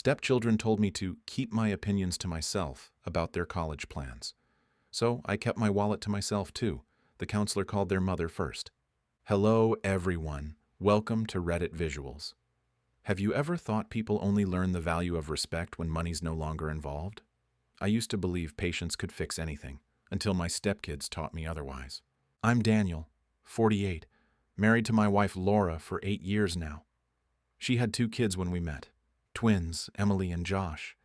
Stepchildren told me to keep my opinions to myself about their college plans. So I kept my wallet to myself too. The counselor called their mother first. Hello, everyone. Welcome to Reddit Visuals. Have you ever thought people only learn the value of respect when money's no longer involved? I used to believe patience could fix anything, until my stepkids taught me otherwise. I'm Daniel, 48, married to my wife Laura for 8 years now. She had 2 kids when we met, twins, Emily and Josh.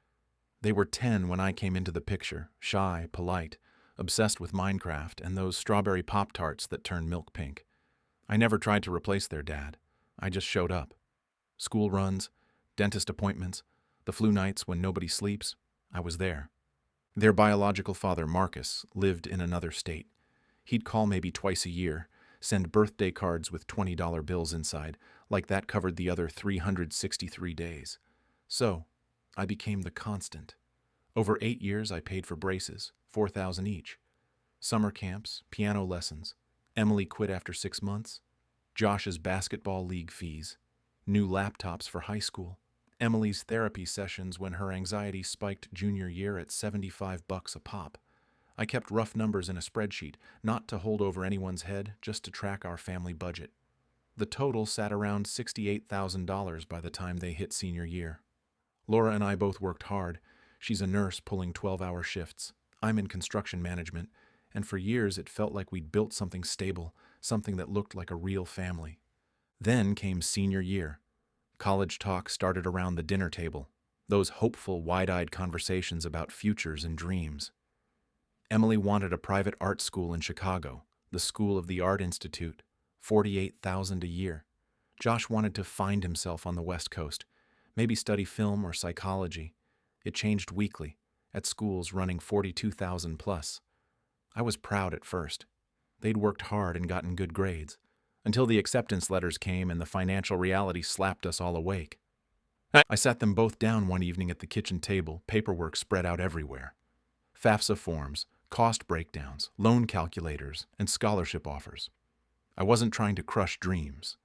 They were 10 when I came into the picture, shy, polite, obsessed with Minecraft and those strawberry Pop-Tarts that turn milk pink. I never tried to replace their dad. I just showed up. School runs, dentist appointments, the flu nights when nobody sleeps, I was there. Their biological father, Marcus, lived in another state. He'd call maybe twice a year, send birthday cards with $20 bills inside, like that covered the other 363 days. So, I became the constant. Over 8 years, I paid for braces, $4,000 each. Summer camps, piano lessons. Emily quit after 6 months. Josh's basketball league fees. New laptops for high school. Emily's therapy sessions when her anxiety spiked junior year at $75 a pop. I kept rough numbers in a spreadsheet, not to hold over anyone's head, just to track our family budget. The total sat around $68,000 by the time they hit senior year. Laura and I both worked hard. She's a nurse pulling 12-hour shifts. I'm in construction management, and for years it felt like we'd built something stable, something that looked like a real family. Then came senior year. College talk started around the dinner table, those hopeful, wide-eyed conversations about futures and dreams. Emily wanted a private art school in Chicago, the School of the Art Institute, $48,000 a year. Josh wanted to find himself on the West Coast, maybe study film or psychology. It changed weekly, at schools running $42,000 plus. I was proud at first. They'd worked hard and gotten good grades, until the acceptance letters came and the financial reality slapped us all awake. I sat them both down one evening at the kitchen table, paperwork spread out everywhere. FAFSA forms, cost breakdowns, loan calculators, and scholarship offers. I wasn't trying to crush dreams.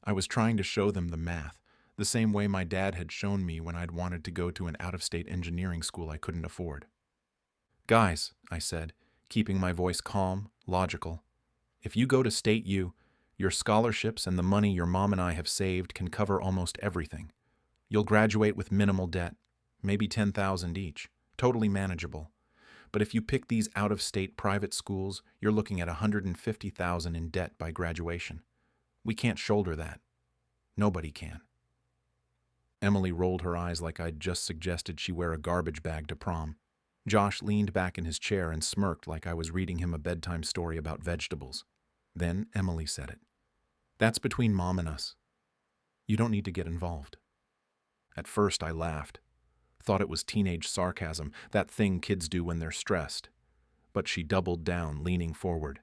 I was trying to show them the math, the same way my dad had shown me when I'd wanted to go to an out-of-state engineering school I couldn't afford. Guys, I said, keeping my voice calm, logical, if you go to State U, your scholarships and the money your mom and I have saved can cover almost everything. You'll graduate with minimal debt, maybe $10,000 each, totally manageable. But if you pick these out-of-state private schools, you're looking at $150,000 in debt by graduation. We can't shoulder that. Nobody can. Emily rolled her eyes like I'd just suggested she wear a garbage bag to prom. Josh leaned back in his chair and smirked like I was reading him a bedtime story about vegetables. Then Emily said it. That's between Mom and us. You don't need to get involved. At first I laughed. Thought it was teenage sarcasm, that thing kids do when they're stressed. But she doubled down, leaning forward.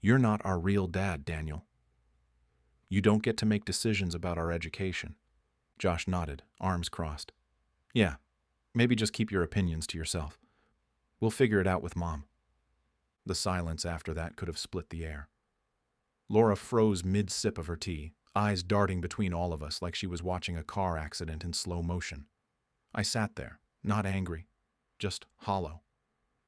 You're not our real dad, Daniel. You don't get to make decisions about our education. Josh nodded, arms crossed. Yeah, maybe just keep your opinions to yourself. We'll figure it out with Mom. The silence after that could have split the air. Laura froze mid-sip of her tea, eyes darting between all of us like she was watching a car accident in slow motion. I sat there, not angry, just hollow.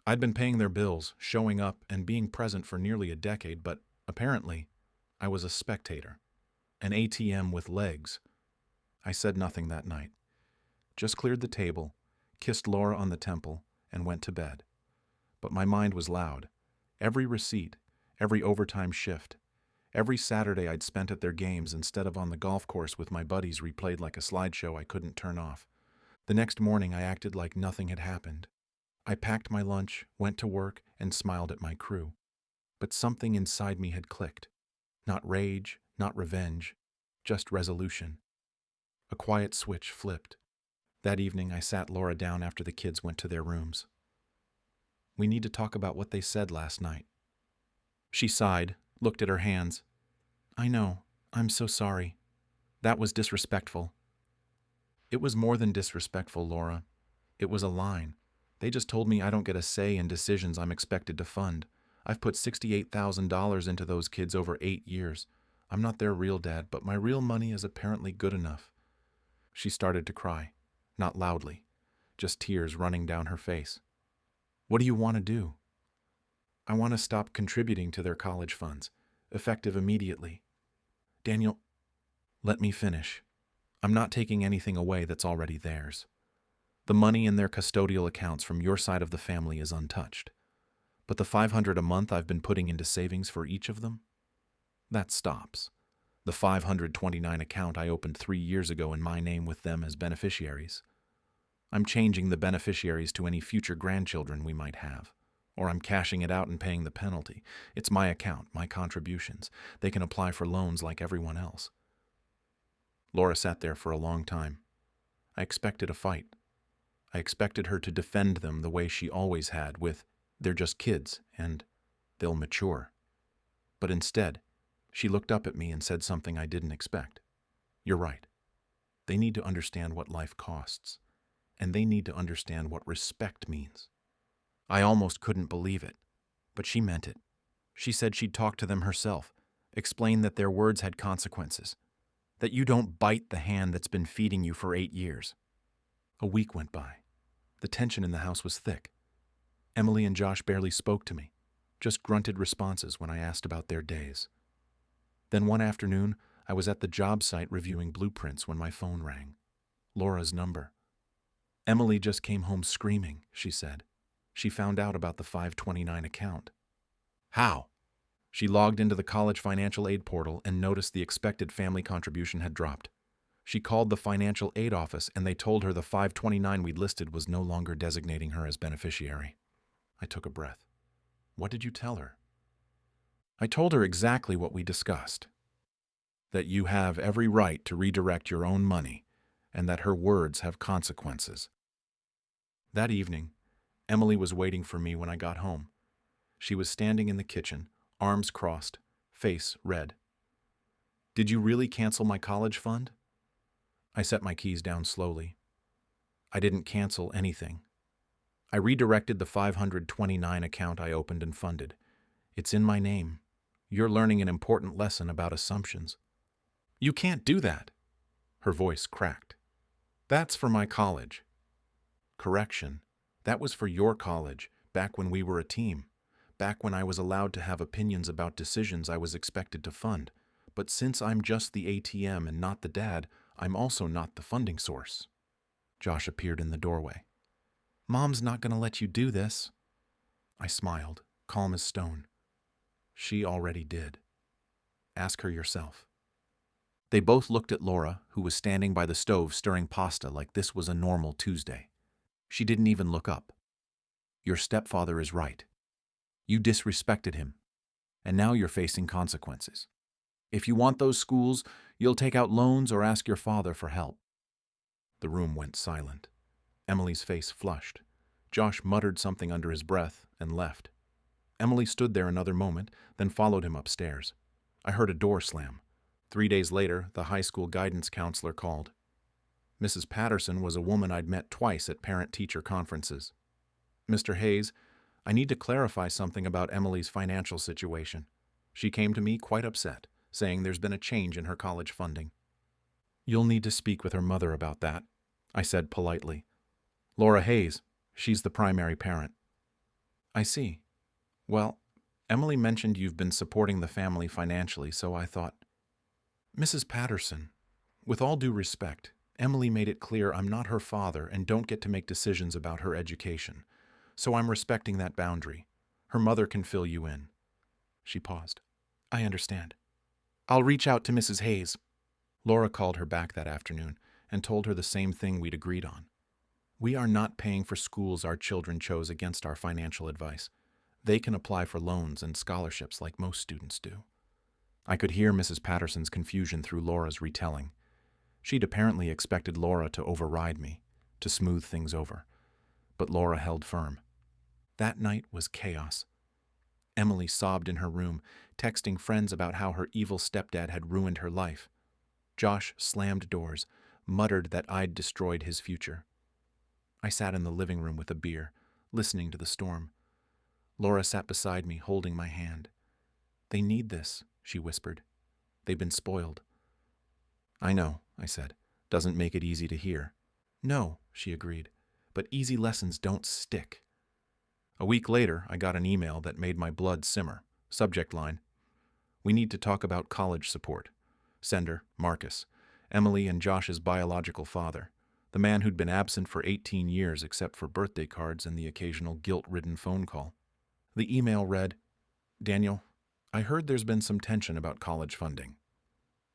I'd been paying their bills, showing up, and being present for nearly a decade, but apparently, I was a spectator, an ATM with legs. I said nothing that night, just cleared the table, kissed Laura on the temple, and went to bed. But my mind was loud. Every receipt, every overtime shift, every Saturday I'd spent at their games instead of on the golf course with my buddies replayed like a slideshow I couldn't turn off. The next morning I acted like nothing had happened. I packed my lunch, went to work, and smiled at my crew. But something inside me had clicked. Not rage, not revenge, just resolution. A quiet switch flipped. That evening I sat Laura down after the kids went to their rooms. We need to talk about what they said last night. She sighed, looked at her hands. I know. I'm so sorry. That was disrespectful. It was more than disrespectful, Laura. It was a line. They just told me I don't get a say in decisions I'm expected to fund. I've put $68,000 into those kids over 8 years. I'm not their real dad, but my real money is apparently good enough. She started to cry. not loudly, just tears running down her face. What do you want to do? I want to stop contributing to their college funds, effective immediately. Daniel, let me finish. I'm not taking anything away that's already theirs. The money in their custodial accounts from your side of the family is untouched. But the $500 a month I've been putting into savings for each of them? That stops. The 529 account I opened 3 years ago in my name with them as beneficiaries. I'm changing the beneficiaries to any future grandchildren we might have. Or I'm cashing it out and paying the penalty. It's my account, my contributions. They can apply for loans like everyone else. Laura sat there for a long time. I expected a fight. I expected her to defend them the way she always had with, "They're just kids, and they'll mature." But instead, she looked up at me and said something I didn't expect. You're right. They need to understand what life costs, and they need to understand what respect means. I almost couldn't believe it, but she meant it. She said she'd talk to them herself, explain that their words had consequences, that you don't bite the hand that's been feeding you for 8 years. A week went by. The tension in the house was thick. Emily and Josh barely spoke to me, just grunted responses when I asked about their days. Then one afternoon, I was at the job site reviewing blueprints when my phone rang. Laura's number. Emily just came home screaming, she said. She found out about the 529 account. How? She logged into the college financial aid portal and noticed the expected family contribution had dropped. She called the financial aid office and they told her the 529 we'd listed was no longer designating her as beneficiary. I took a breath. What did you tell her? I told her exactly what we discussed. That you have every right to redirect your own money and that her words have consequences. That evening, Emily was waiting for me when I got home. She was standing in the kitchen, arms crossed, face red. Did you really cancel my college fund? I set my keys down slowly. I didn't cancel anything. I redirected the 529 account I opened and funded. It's in my name. You're learning an important lesson about assumptions. You can't do that. Her voice cracked. That's for my college. Correction. That was for your college, back when we were a team, back when I was allowed to have opinions about decisions I was expected to fund. But since I'm just the ATM and not the dad, I'm also not the funding source. Josh appeared in the doorway. Mom's not going to let you do this. I smiled, calm as stone. She already did. Ask her yourself. They both looked at Laura, who was standing by the stove stirring pasta like this was a normal Tuesday. She didn't even look up. Your stepfather is right. You disrespected him, and now you're facing consequences. If you want those schools, you'll take out loans or ask your father for help. The room went silent. Emily's face flushed. Josh muttered something under his breath and left. Emily stood there another moment, then followed him upstairs. I heard a door slam. 3 days later, the high school guidance counselor called. Mrs. Patterson was a woman I'd met twice at parent-teacher conferences. Mr. Hayes, I need to clarify something about Emily's financial situation. She came to me quite upset, saying there's been a change in her college funding. You'll need to speak with her mother about that, I said politely. Laura Hayes, she's the primary parent. I see. Well, Emily mentioned you've been supporting the family financially, so I thought. Mrs. Patterson, with all due respect, Emily made it clear I'm not her father and don't get to make decisions about her education, so I'm respecting that boundary. Her mother can fill you in. She paused. I understand. I'll reach out to Mrs. Hayes. Laura called her back that afternoon and told her the same thing we'd agreed on. We are not paying for schools our children chose against our financial advice. They can apply for loans and scholarships like most students do. I could hear Mrs. Patterson's confusion through Laura's retelling. She'd apparently expected Laura to override me, to smooth things over. But Laura held firm. That night was chaos. Emily sobbed in her room, texting friends about how her evil stepdad had ruined her life. Josh slammed doors, muttered that I'd destroyed his future. I sat in the living room with a beer, listening to the storm. Laura sat beside me, holding my hand. They need this, she whispered. They've been spoiled. I know, I said. Doesn't make it easy to hear. No, she agreed, but easy lessons don't stick. A week later, I got an email that made my blood simmer. Subject line: We need to talk about college support. Sender: Marcus, Emily and Josh's biological father, the man who'd been absent for 18 years except for birthday cards and the occasional guilt-ridden phone call. The email read, Daniel, I heard there's been some tension about college funding.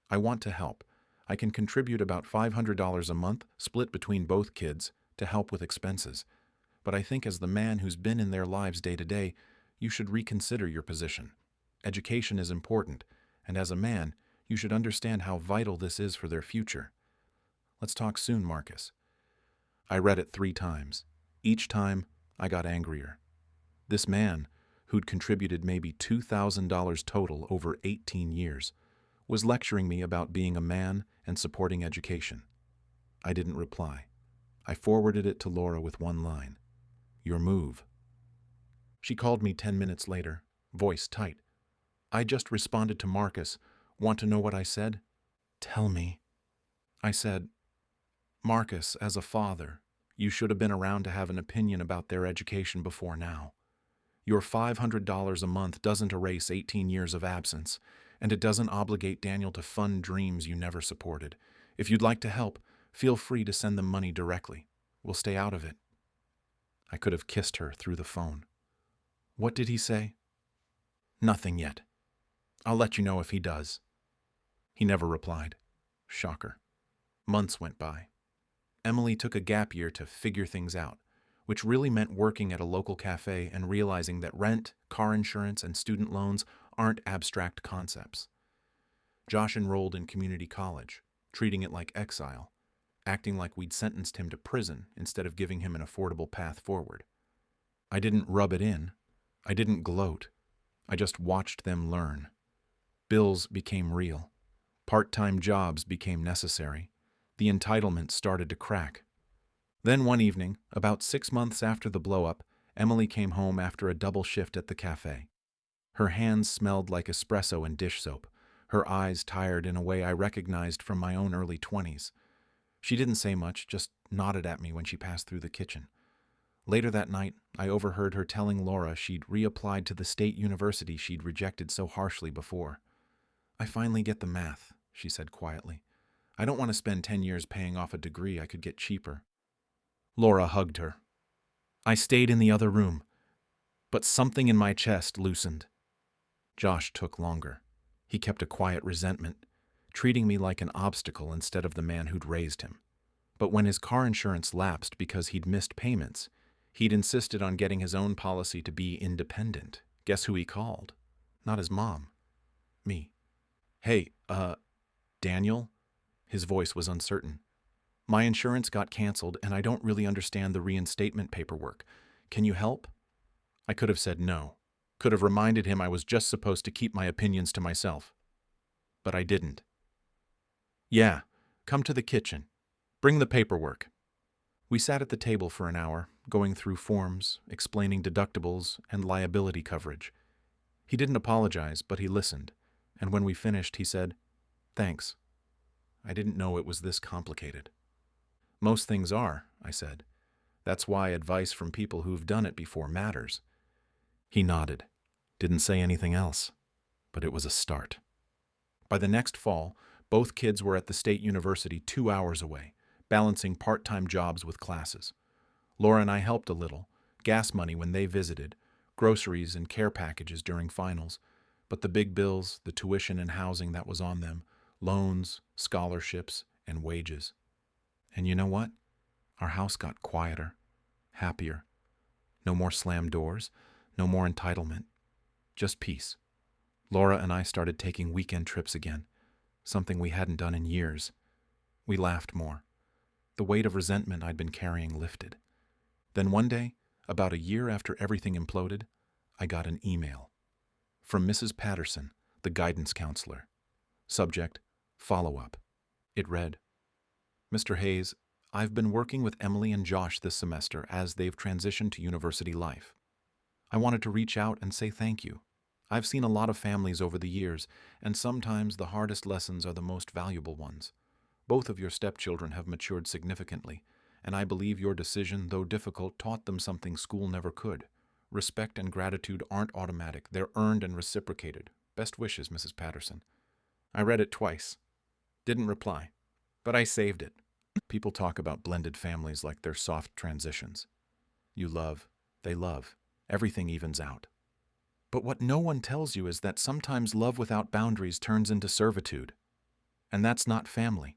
I want to help. I can contribute about $500 a month, split between both kids, to help with expenses. But I think as the man who's been in their lives day to day, you should reconsider your position. Education is important, and as a man, you should understand how vital this is for their future. Let's talk soon, Marcus. I read it 3 times. Each time, I got angrier. This man, who'd contributed maybe $2,000 total over 18 years, was lecturing me about being a man and supporting education. I didn't reply. I forwarded it to Laura with one line: Your move. She called me 10 minutes later, voice tight. I just responded to Marcus. Want to know what I said? Tell me. I said, Marcus, as a father, you should have been around to have an opinion about their education before now. Your $500 a month doesn't erase 18 years of absence, and it doesn't obligate Daniel to fund dreams you never supported. If you'd like to help, feel free to send them money directly. We'll stay out of it. I could have kissed her through the phone. What did he say? Nothing yet. I'll let you know if he does. He never replied. Shocker. Months went by. Emily took a gap year to figure things out, which really meant working at a local cafe and realizing that rent, car insurance, and student loans aren't abstract concepts. Josh enrolled in community college, treating it like exile, acting like we'd sentenced him to prison instead of giving him an affordable path forward. I didn't rub it in. I didn't gloat. I just watched them learn. Bills became real. Part-time jobs became necessary. The entitlement started to crack. Then one evening, about 6 months after the blow-up, Emily came home after a double shift at the cafe. Her hands smelled like espresso and dish soap, her eyes tired in a way I recognized from my own early 20s. She didn't say much, just nodded at me when she passed through the kitchen. Later that night, I overheard her telling Laura she'd reapplied to the state university she'd rejected so harshly before. I finally get the math, she said quietly. I don't want to spend 10 years paying off a degree I could get cheaper. Laura hugged her. I stayed in the other room, but something in my chest loosened. Josh took longer. He kept a quiet resentment, treating me like an obstacle instead of the man who'd raised him. But when his car insurance lapsed because he'd missed payments, he'd insisted on getting his own policy to be independent. Guess who he called? Not his mom. Me. Hey, Daniel? His voice was uncertain. My insurance got canceled and I don't really understand the reinstatement paperwork. Can you help? I could have said no. Could have reminded him I was just supposed to keep my opinions to myself. But I didn't. Yeah, come to the kitchen. Bring the paperwork. We sat at the table for an hour, going through forms, explaining deductibles and liability coverage. He didn't apologize, but he listened, and when we finished, he said, Thanks. I didn't know it was this complicated. Most things are, I said. That's why advice from people who've done it before matters. He nodded, didn't say anything else, but it was a start. By the next fall, both kids were at the state university 2 hours away, balancing part-time jobs with classes. Laura and I helped a little, gas money when they visited, groceries and care packages during finals, but the big bills, the tuition and housing that was on them, loans, scholarships, and wages. And you know what? Our house got quieter, happier. No more slammed doors, no more entitlement, just peace. Laura and I started taking weekend trips again, something we hadn't done in years. We laughed more. The weight of resentment I'd been carrying lifted. Then one day, about a year after everything imploded, I got an email. From Mrs. Patterson, the guidance counselor. Subject, follow-up. It read, Mr. Hayes, I've been working with Emily and Josh this semester as they've transitioned to university life. I wanted to reach out and say thank you. I've seen a lot of families over the years, and sometimes the hardest lessons are the most valuable ones. Both of your stepchildren have matured significantly, And I believe your decision, though difficult, taught them something school never could. Respect and gratitude aren't automatic. They're earned and reciprocated. Best wishes, Mrs. Patterson. I read it twice. Didn't reply. But I saved it. People talk about blended families like they're soft transitions. You love, they love. Everything evens out. But what no one tells you is that sometimes love without boundaries turns into servitude. And that's not family.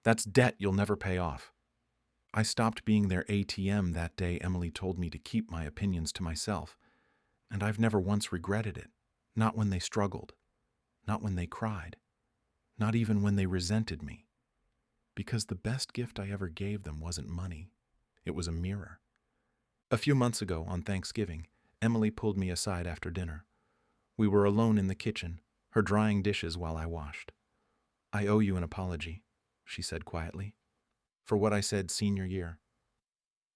That's debt you'll never pay off. I stopped being their ATM that day Emily told me to keep my opinions to myself, and I've never once regretted it. Not when they struggled. Not when they cried. Not even when they resented me. Because the best gift I ever gave them wasn't money. It was a mirror. A few months ago, on Thanksgiving, Emily pulled me aside after dinner. We were alone in the kitchen, her drying dishes while I washed. "I owe you an apology," she said quietly, "for what I said senior year.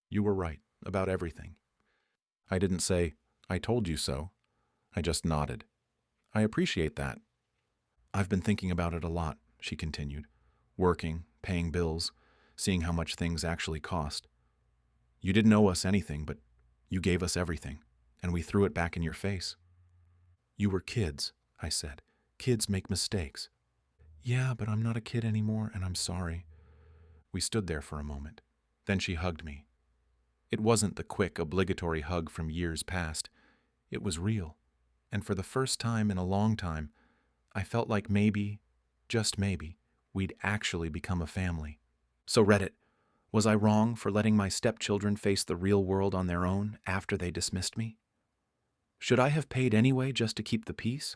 You were right about everything." I didn't say, "I told you so." I just nodded. "I appreciate that." "I've been thinking about it a lot," she continued. "Working, paying bills, seeing how much things actually cost. You didn't owe us anything, but you gave us everything, and we threw it back in your face." "You were kids," I said. "Kids make mistakes." "Yeah, but I'm not a kid anymore, and I'm sorry." We stood there for a moment. Then she hugged me. It wasn't the quick, obligatory hug from years past. It was real. And for the first time in a long time, I felt like maybe, just maybe, we'd actually become a family. So Reddit, was I wrong for letting my stepchildren face the real world on their own after they dismissed me? Should I have paid anyway just to keep the peace?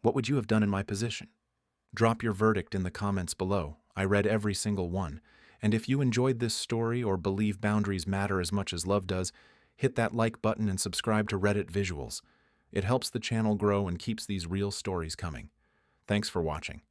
What would you have done in my position? Drop your verdict in the comments below. I read every single one. And if you enjoyed this story or believe boundaries matter as much as love does, hit that like button and subscribe to Reddit Visuals. It helps the channel grow and keeps these real stories coming. Thanks for watching.